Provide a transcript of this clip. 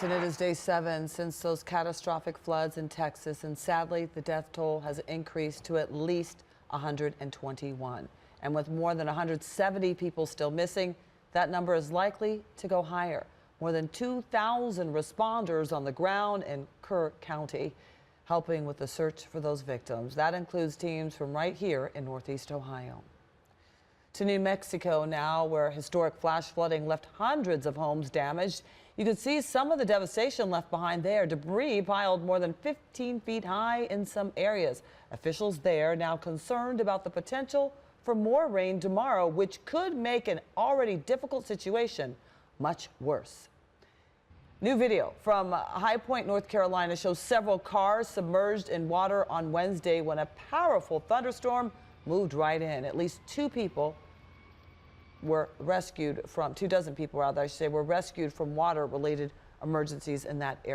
And it is day 7 since those catastrophic floods in Texas, and sadly, the death toll has increased to at least 121. And with more than 170 people still missing, that number is likely to go higher. More than 2,000 responders on the ground in Kerr County helping with the search for those victims. That includes teams from right here in Northeast Ohio. To New Mexico now, where historic flash flooding left hundreds of homes damaged. You can see some of the devastation left behind there. Debris piled more than 15 feet high in some areas. Officials there now concerned about the potential for more rain tomorrow, which could make an already difficult situation much worse. New video from High Point, North Carolina shows several cars submerged in water on Wednesday when a powerful thunderstorm moved right in. At least 2 people were rescued from, 24 people rather, I should say, were rescued from water-related emergencies in that area.